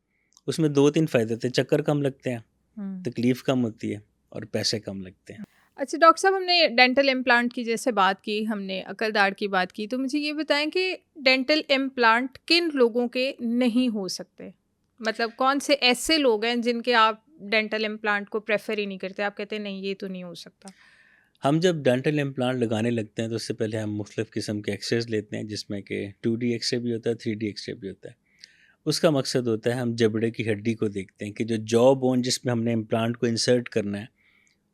उसमें 2-3 फ़ायदे होते हैं, चक्कर कम लगते हैं, हुँ। तकलीफ़ कम होती है और पैसे कम लगते हैं। अच्छा डॉक्टर साहब, हमने डेंटल इम्प्लांट की जैसे बात की, हमने अकल दाढ़ की बात की, तो मुझे ये बताएं कि डेंटल इम्प्लांट किन लोगों के नहीं हो सकते? मतलब कौन से ऐसे लोग हैं जिनके आप डेंटल इम्प्लांट को प्रेफर ही नहीं करते, आप कहते हैं नहीं ये तो नहीं हो सकता? हम जब डेंटल इम्प्लांट लगाने लगते हैं तो उससे पहले हम मुख्तलिफ़ किस्म के एक्स-रेज़ लेते हैं, जिसमें कि 2D एक्स-रे भी होता है, 3D एक्स-रे भी होता है। उसका मकसद होता है हम जबड़े की हड्डी को देखते हैं कि जो जॉ बोन जिसमें हमने इम्प्लांट को इंसर्ट करना है,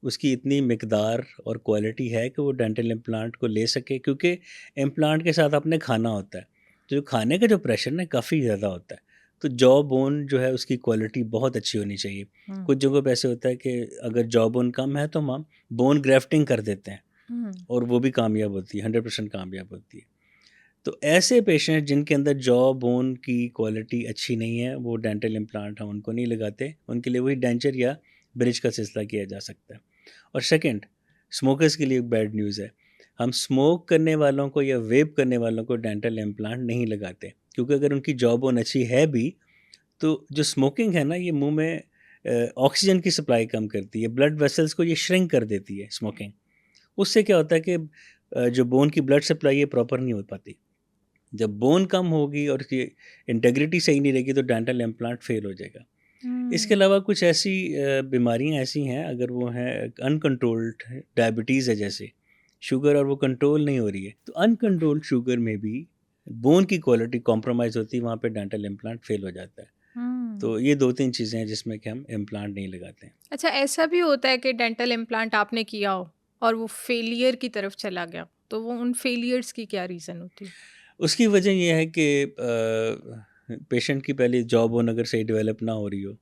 उसकी इतनी मिकदार और क्वालिटी है कि वो डेंटल इम्प्लांट को ले सके, क्योंकि इम्प्लांट के साथ आपने खाना होता है। तो जो खाने का जो प्रेशर ना काफ़ी ज़्यादा होता है। तो जॉ बोन जो है उसकी क्वालिटी बहुत अच्छी होनी चाहिए। हुँ। कुछ जगहों पे ऐसे होता है कि अगर जॉ बोन कम है तो हम बोन ग्राफ्टिंग कर देते हैं हुँ। और वो भी कामयाब होती है, 100% कामयाब होती है। तो ऐसे पेशेंट जिनके अंदर जॉ बोन की क्वालिटी अच्छी नहीं है, वो डेंटल इम्प्लांट हम उनको नहीं लगाते। उनके लिए वही डेंचर या ब्रिज का सिलसिला किया जा सकता है। और सेकंड, स्मोकर्स के लिए एक बैड न्यूज़ है। हम स्मोक करने वालों को या वेप करने वालों को डेंटल इम्प्लांट नहीं लगाते, क्योंकि अगर उनकी जॉ बोन अच्छी है भी, तो जो स्मोकिंग है ना, ये मुंह में ऑक्सीजन की सप्लाई कम करती है, ब्लड वेसल्स को ये श्रिंक कर देती है स्मोकिंग। उससे क्या होता है कि जो बोन की ब्लड सप्लाई है प्रॉपर नहीं हो पाती। जब बोन कम होगी और उसकी इंटेग्रिटी सही नहीं रहेगी तो डेंटल इम्प्लांट फेल हो जाएगा। इसके हुँ। अलावा कुछ ऐसी बीमारियां ऐसी हैं, अगर वो हैं अनकंट्रोल्ड, डायबिटीज़ है जैसे, शुगर और वो कंट्रोल नहीं हो रही है, तो अनकंट्रोल्ड शुगर में भी बोन की क्वालिटी कॉम्प्रोमाइज़ होती है, वहाँ पे डेंटल इम्प्लांट फेल हो जाता है। हुँ। तो ये 2-3 चीज़ें हैं जिसमें कि हम इम्प्लांट नहीं लगाते हैं। अच्छा, ऐसा भी होता है कि डेंटल इम्प्लांट आपने किया हो और वो फेलियर की तरफ चला गया, तो वो उन फेलियर्स की क्या रीज़न होती है? उसकी वजह ये है कि पेशेंट की पहले जॉ बोन अगर सही डेवलप ना हो रही हो,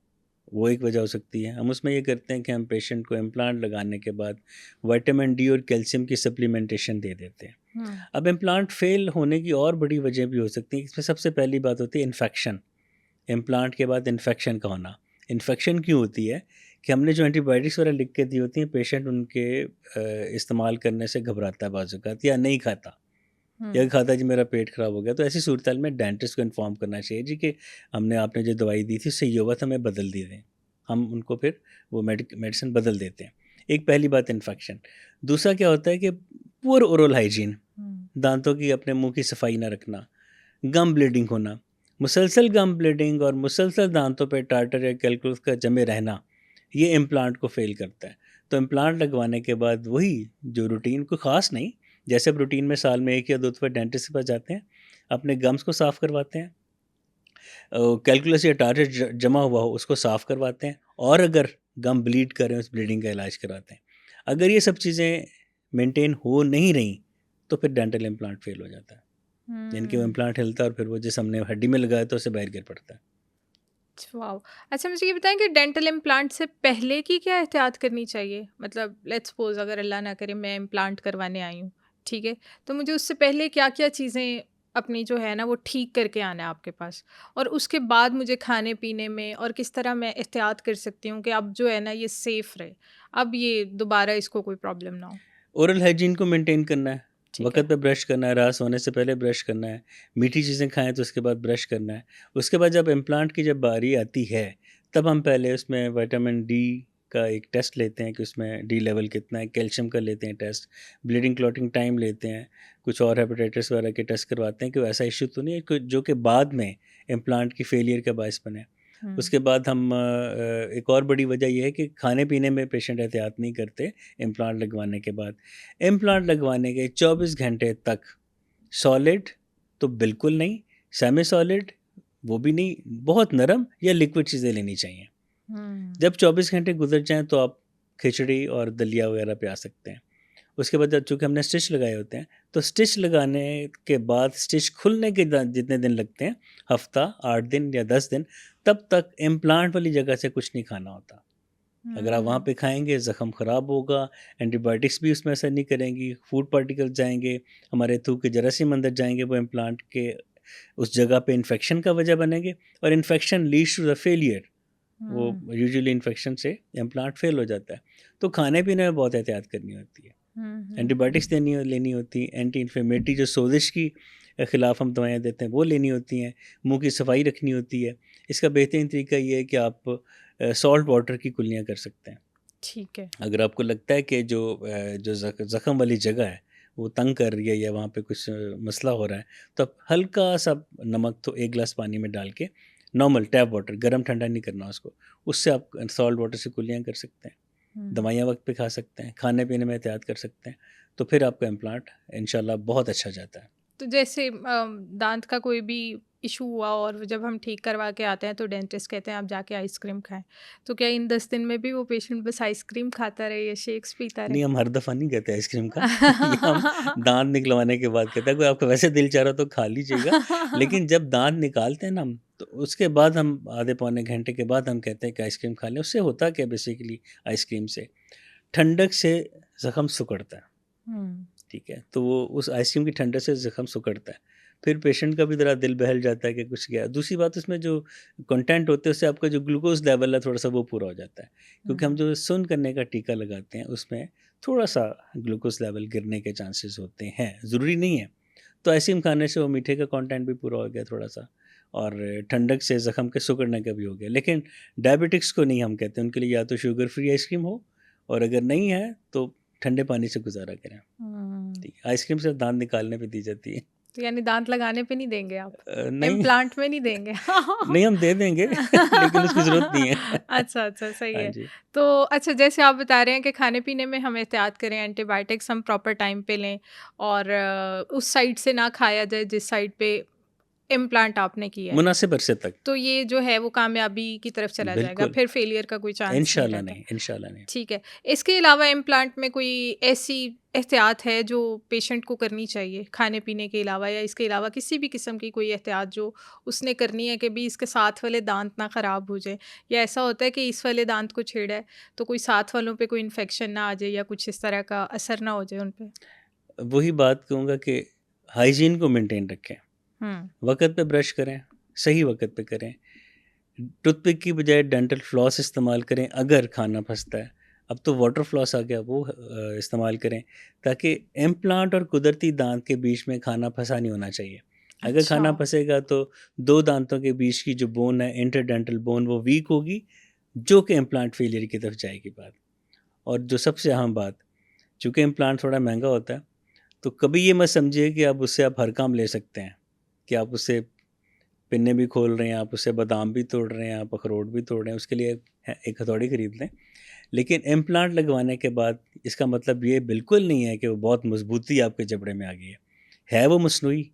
वो एक वजह हो सकती है। हम उसमें ये करते हैं कि हम पेशेंट को इम्प्लांट लगाने के बाद विटामिन डी और कैल्शियम की सप्लीमेंटेशन दे देते हैं। हुँ। अब इम्प्लांट फेल होने की और बड़ी वजह भी हो सकती है। इसमें सबसे पहली बात होती है इन्फेक्शन। इम्प्लांट के बाद इन्फेक्शन का होना। इन्फेक्शन क्यों होती है कि हमने जो एंटीबायोटिक्स वगैरह लिख के दी होती हैं, पेशेंट उनके इस्तेमाल करने से घबराता है बाज़ औक़ात, या नहीं खाता। या हुँ। खाता है जी मेरा पेट ख़राब हो गया, तो ऐसी सूरत में डेंटिस्ट को इन्फॉर्म करना चाहिए जी कि हमने आपने जो दवाई दी थी सही हुआ था, हमें बदल दी दें। हम उनको फिर वो मेडिसिन बदल देते हैं। एक पहली बात इन्फेक्शन। दूसरा क्या होता है कि पुअर ओरल हाइजीन, हुँ। दांतों की, अपने मुंह की सफाई ना रखना, गम ब्लीडिंग होना, मुसलसल गम ब्लीडिंग और मुसलसल दांतों पे टार्टर या कैलकुलस का जमे रहना, ये इम्प्लांट को फेल करता है। तो इम्प्लांट लगवाने के बाद वही जो रूटीन, कोई ख़ास नहीं, जैसे आप रूटीन में साल में 1 या 2 दफ़ा डेंटिस्ट के पास जाते हैं, अपने गम्स को साफ़ करवाते हैं, कैलकुलस या टार्टर जमा हुआ हो उसको साफ़ करवाते हैं, और अगर गम ब्लीड कर रहे हैं उस ब्लीडिंग का इलाज कराते हैं। अगर ये सब चीज़ें मेंटेन हो नहीं रही तो फिर डेंटल इम्प्लांट फेल हो जाता है। यानी कि वो हुँ। इम्प्लांट हिलता है और फिर वो जिस हमने हड्डी में लगाया था उससे बाहर गिर पड़ता है। वाओ! अच्छा, मुझे ये बताएँ कि डेंटल इम्प्लांट से पहले की क्या एहतियात करनी चाहिए? मतलब लेट्स सपोज़ अगर अल्लाह ना करे मैं इम्प्लांट करवाने आई हूँ, ठीक है? तो मुझे उससे पहले क्या-क्या चीज़ें अपनी जो है ना वो ठीक करके आना है आपके पास? और उसके बाद मुझे खाने-पीने में और किस तरह मैं एहतियात कर सकती हूँ कि अब जो है ना ये सेफ़ रहे, अब ये दोबारा इसको कोई प्रॉब्लम ना हो? ओरल हाइजीन को मेंटेन करना है, ठीक वक़्त है। पे ब्रश करना है, रात सोने से पहले ब्रश करना है, मीठी चीज़ें खाएँ तो उसके बाद ब्रश करना है। उसके बाद जब इम्प्लांट की जब बारी आती है, तब हम पहले उसमें विटामिन डी का एक टेस्ट लेते हैं कि उसमें डी लेवल कितना है, कैल्शियम का लेते हैं टेस्ट, ब्लीडिंग क्लॉटिंग टाइम लेते हैं, कुछ और हेपेटाइटिस वगैरह के टेस्ट करवाते हैं कि ऐसा इश्यू तो नहीं है जो कि बाद में इम्प्लांट की फेलियर का बायस बने। उसके बाद हम एक और बड़ी वजह यह है कि खाने पीने में पेशेंट एहतियात नहीं करते इम्प्लांट लगवाने के बाद। इम्प्लांट लगवाने के 24 घंटे तक सॉलिड तो बिल्कुल नहीं, सेमी सॉलिड वो भी नहीं, बहुत नरम या लिक्विड चीज़ें लेनी चाहिए। जब 24 घंटे गुजर जाएं तो आप खिचड़ी और दलिया वगैरह पे आ सकते हैं। उसके बाद चूँकि हमने स्टिच लगाए होते हैं तो स्टिच लगाने के बाद स्टिच खुलने के जितने दिन लगते हैं, हफ्ता, 8 दिन या 10 दिन, तब तक इम्प्लांट वाली जगह से कुछ नहीं खाना होता। अगर आप वहाँ पे खाएंगे ज़ख़म ख़राब होगा, एंटीबायोटिक्स भी उसमें असर नहीं करेंगी, फूड पार्टिकल्स जाएंगे, हमारे थूक के जरासीम अंदर जाएंगे, वो इम्प्लांट के उस जगह पे इन्फेक्शन का वजह बनेंगे और infection leads to the failure. वो यूजुअली इन्फेक्शन से इम्प्लांट फेल हो जाता है। तो खाने पीने में बहुत एहतियात करनी होती है, एंटीबायोटिक्स लेनी होती, एंटी इन्फ्लेमेटरी जो सोजिश की ख़िलाफ़ हम दवाएं देते हैं वो लेनी होती हैं, मुंह की सफाई रखनी होती है। इसका बेहतरीन तरीका ये है कि आप सॉल्ट वाटर की कुल्लियाँ कर सकते हैं। ठीक है। अगर आपको लगता है कि जो ज़ख़म वाली जगह है वो तंग कर रही है या वहाँ पे कुछ मसला हो रहा है, तो आप हल्का सा नमक तो 1 गिलास पानी में डाल के, नॉर्मल टैप वाटर, गर्म ठंडा नहीं करना उसको, उससे आप सॉल्ट वाटर से कुल्लियाँ कर सकते हैं। दवाइयाँ वक्त पे खा सकते हैं, खाने पीने में एहतियात कर सकते हैं, तो फिर आपका इम्प्लांट इंशाल्लाह बहुत अच्छा जाता है। तो जैसे दांत का कोई भी इशू हुआ और जब हम ठीक करवा के आते हैं तो डेंटिस्ट कहते हैं आप जाके आइसक्रीम खाएं, तो क्या इन 10 दिन में भी वो पेशेंट बस आइसक्रीम खाता रहे या शेक्स पीता रहे? नहीं, हम हर दफ़ा नहीं कहते आइसक्रीम का ये हम दांत निकलवाने के बाद कहते हैं, कोई आपका वैसे दिल चाह रहा तो खा लीजिएगा, लेकिन जब दांत निकालते हैं ना हम, तो उसके बाद हम आधे पौने घंटे के बाद हम कहते हैं कि आइसक्रीम खा लें। उससे होता क्या बेसिकली, आइसक्रीम से ठंडक से ज़ख़म सिकुड़ता है, ठीक है, तो वो उस आइसक्रीम की ठंडक से ज़ख़म सिकुड़ता है, फिर पेशेंट का भी ज़रा दिल बहल जाता है कि कुछ गया। दूसरी बात, उसमें जो कंटेंट होते हैं उससे आपका जो ग्लूकोज़ लेवल है थोड़ा-सा वो पूरा हो जाता है, क्योंकि हम जो सुन्न करने का टीका लगाते हैं उसमें थोड़ा-सा ग्लूकोज़ लेवल गिरने के चांसेस होते हैं, ज़रूरी नहीं है। तो आइसक्रीम खाने से वो मीठे का कंटेंट भी पूरा हो गया थोड़ा-सा, और ठंडक से ज़ख़म के सिकुड़ने का भी हो गया। लेकिन डायबिटिक्स को नहीं हम कहते, उनके लिए या तो शुगर फ्री आइसक्रीम हो, और अगर नहीं है तो ठंडे पानी से गुज़ारा करें। ठीक, आइसक्रीम सिर्फ दाँत निकालने पे दी जाती है। तो यानी दांत लगाने पे नहीं देंगे आप? नहीं इम्प्लांट में नहीं देंगे? नहीं, हम दे देंगे लेकिन उसकी ज़रूरत नहीं है। अच्छा, अच्छा, सही हाँ है। जी। तो अच्छा, जैसे आप बता रहे हैं कि खाने-पीने में हम एहतियात करें, एंटीबायोटिक्स हम प्रॉपर टाइम पे लें और उस साइड से ना खाया जाए जिस साइड पे इम्प्लांट आपने किया है। मुनासिब अरसे तक। तो ये जो है वो कामयाबी की तरफ चला जाएगा, बिल्कुल। फिर फेलियर का कोई चांस नहीं इंशाल्लाह रहता। नहीं, इंशाल्लाह नहीं। ठीक है। इसके अलावा इम्प्लांट में कोई ऐसी एहतियात है जो पेशेंट को करनी चाहिए खाने-पीने के अलावा, या इसके अलावा किसी भी किस्म की कोई एहतियात जो उसने करनी है कि भी इसके साथ वाले दांत ना ख़राब हो जाए? या ऐसा होता है कि इस वाले दांत को छेड़ा है तो कोई साथ वालों पे कोई इन्फेक्शन ना आ जाए या कुछ इस तरह का असर ना हो जाए उन पे? वही बात कहूँगा कि हाइजीन को मेंटेन रखें, वक़्त पे ब्रश करें, सही वक़्त पे करें, टूथपिक की बजाय डेंटल फ्लॉस इस्तेमाल करें अगर खाना फंसता है। अब तो वाटर फ्लॉस आ गया, वो इस्तेमाल करें, ताकि इम्प्लांट और कुदरती दांत के बीच में खाना फंसा नहीं होना चाहिए। अगर अच्छा। खाना फंसेगा तो 2 दांतों के बीच की जो बोन है, इंटरडेंटल बोन, वो वीक होगी, जो कि इम्प्लांट फेलियर की तरफ जाएगी बात। और जो सबसे अहम बात, चूँकि इम्प्लांट थोड़ा महंगा होता है, तो कभी ये मत समझिए कि आप उससे आप हर काम ले सकते हैं, कि आप उससे पिन्ने भी खोल रहे हैं, आप उससे बादाम भी तोड़ रहे हैं, आप अखरोट भी तोड़ रहे हैं, उसके लिए एक हथौड़ी खरीद लें। लेकिन इम्प्लांट लगवाने के बाद इसका मतलब ये बिल्कुल नहीं है कि वो बहुत मजबूती आपके जबड़े में आ गई है वो मसनूई।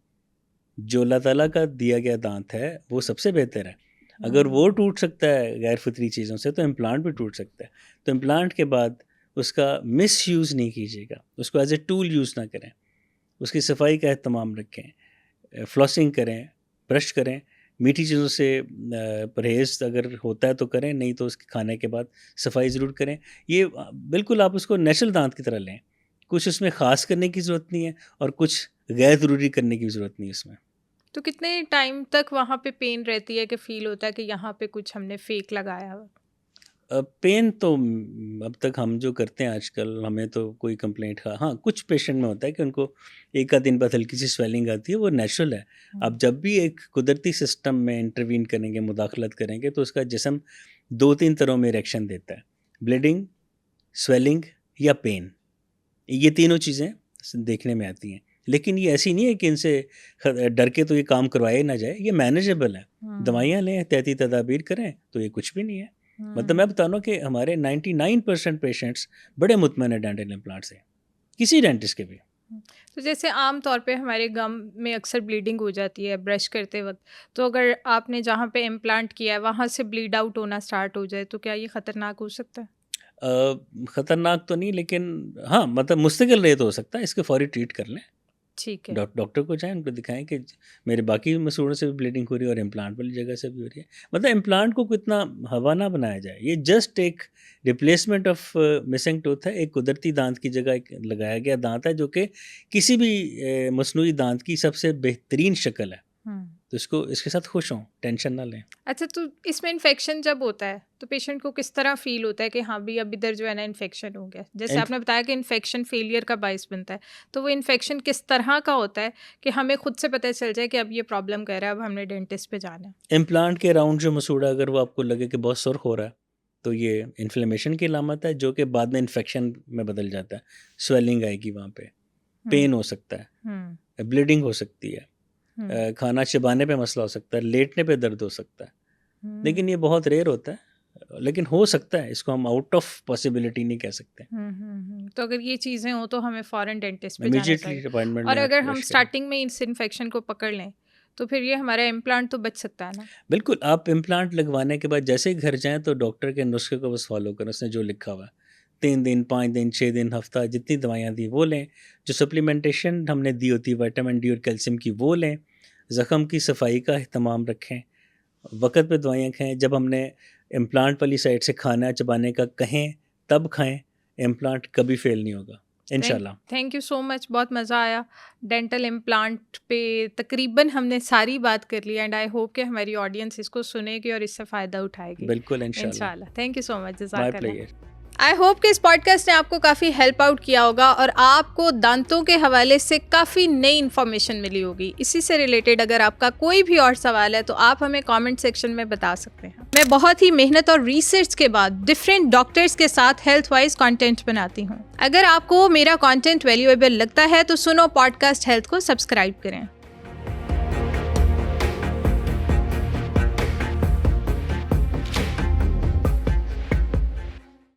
जो अल्लाह ताला का दिया गया दांत है वो सबसे बेहतर है। अगर वो टूट सकता है गैर फितरी चीज़ों से, तो इम्प्लांट भी टूट सकता है। तो इम्प्लांट के बाद उसका मिस यूज़ नहीं कीजिएगा, उसको एज ए टूल यूज़ ना करें, उसकी सफाई का एहतमाम रखें, फ्लॉसिंग करें, ब्रश करें, मीठी चीज़ों से परहेज़ अगर होता है तो करें, नहीं तो उसके खाने के बाद सफाई ज़रूर करें। ये बिल्कुल आप उसको नेचुरल दांत की तरह लें, कुछ उसमें ख़ास करने की ज़रूरत नहीं है और कुछ गैर ज़रूरी करने की ज़रूरत नहीं है इसमें। तो कितने टाइम तक वहाँ पे पेन रहती है कि फ़ील होता है कि यहाँ पे कुछ हमने फेक लगाया हुआ? पेन तो अब तक हम जो करते हैं आजकल, हमें तो कोई कंप्लेंट का, हाँ, कुछ पेशेंट में होता है कि उनको 1 आध दिन बाद हल्की सी स्वेलिंग आती है, वो नेचुरल है। अब जब भी एक कुदरती सिस्टम में इंटरवीन करेंगे, मुदाखलत करेंगे, तो उसका जिस्म 2-3 तरह में रिएक्शन देता है। ब्लीडिंग, स्वेलिंग या पेन, ये तीनों चीज़ें देखने में आती हैं। लेकिन ये ऐसी नहीं है कि इनसे डर के तो ये काम करवाया ना जाए, ये मैनेजेबल है। दवाइयाँ लें, एहतियाती तदाबीर करें तो ये कुछ भी नहीं है। मतलब मैं बता रहा हूँ कि हमारे 99% पेशेंट्स बड़े मुतमईन हैं डेंटल इम्प्लांट से, किसी डेंटिस्ट के भी। तो जैसे आम तौर पे हमारे गम में अक्सर ब्लीडिंग हो जाती है ब्रश करते वक्त, तो अगर आपने जहाँ पे इम्प्लांट किया है वहाँ से ब्लीड आउट होना स्टार्ट हो जाए तो क्या ये ख़तरनाक हो सकता है? ख़तरनाक तो नहीं, लेकिन हाँ, मतलब मुस्तकिल रहे तो हो सकता है। इसके फौरी ट्रीट कर लें, ठीक है। डॉक्टर को जाएँ, उनको दिखाएं कि मेरे बाकी मसूड़ों से भी ब्लीडिंग हो रही है और इम्प्लांट वाली जगह से भी हो रही है। मतलब इम्प्लांट को कितना हवा ना बनाया जाए, ये जस्ट एक रिप्लेसमेंट ऑफ मिसिंग टूथ है। एक कुदरती दांत की जगह एक लगाया गया दांत है, जो कि किसी भी मसनूई दांत की सबसे बेहतरीन शक्ल है। तो इसके साथ खुश हों, टेंशन ना लें। अच्छा, तो इसमें इन्फेक्शन जब होता है तो पेशेंट को किस तरह फील होता है कि हाँ भी अब इधर जो है ना इन्फेक्शन हो गया? जैसे आपने बताया कि इन्फेक्शन फेलियर का बाइस बनता है, तो वो इन्फेक्शन किस तरह का होता है कि हमें खुद से पता चल जाए कि अब ये प्रॉब्लम कर रहा है, अब हमने डेंटिस्ट पे जाना है? इम्प्लांट के अराउंड जो मसूड़ा अगर वो आपको लगे कि बहुत सुर्ख हो रहा है, तो ये इन्फ्लेमेशन की अलामत है, जो कि बाद में इन्फेक्शन में बदल जाता है। स्वेलिंग आएगी वहाँ पे, पेन हो सकता है, ब्लीडिंग हो सकती है, खाना चबाने पे मसला हो सकता है, लेटने पे दर्द हो सकता है। लेकिन ये बहुत रेयर होता है, लेकिन हो सकता है। इसको हम आउट ऑफ पॉसिबिलिटी नहीं कह सकते। तो अगर ये चीज़ें हो तो हमें फ़ौरन डेंटिस्ट पे जाना इमीडिएटली चाहिए। अपॉइंटमेंट और लें, अगर हम ब्रश करें। स्टार्टिंग में इस इन्फेक्शन को पकड़ लें तो फिर ये हमारा इम्प्लांट तो बच सकता है ना? बिल्कुल, आप इम्प्लांट लगवाने के बाद जैसे ही घर जाएँ तो डॉक्टर के नुस्खे को बस फॉलो करें, उसने जो लिखा हुआ है। 3 दिन, 5 दिन, 6 दिन, हफ्ता, जितनी दवाइयाँ दी वो लें। जो सप्लीमेंटेशन हमने दी होती है विटामिन डी और कैल्शियम की, वो लें। ज़ख़म की सफाई का एहतमाम रखें, वक़्त पे दवाइयाँ खाएँ। जब हमने इम्प्लांट वाली साइड से खाना चबाने का कहें तब खाएँ। इम्प्लांट कभी फ़ेल नहीं होगा इंशाल्लाह। थैंक यू सो मच, बहुत मज़ा आया। डेंटल इम्प्लांट पे तकरीबन हमने सारी बात कर ली एंड आई होप कि हमारी ऑडियंस इसको सुनेगी और इससे फ़ायदा उठाएगी बिल्कुल इंशाल्लाह। इंशाल्लाह। Thank you so much, my जज़ाकल्लाह। प्लेजर। आई होप कि इस पॉडकास्ट ने आपको काफ़ी हेल्प आउट किया होगा और आपको दांतों के हवाले से काफ़ी नई इन्फॉर्मेशन मिली होगी। इसी से रिलेटेड अगर आपका कोई भी और सवाल है तो आप हमें कमेंट सेक्शन में बता सकते हैं। मैं बहुत ही मेहनत और रिसर्च के बाद डिफरेंट डॉक्टर्स के साथ हेल्थ वाइज कंटेंट बनाती हूँ। अगर आपको मेरा कंटेंट वैल्यूएबल लगता है तो सुनो पॉडकास्ट हेल्थ को सब्सक्राइब करें।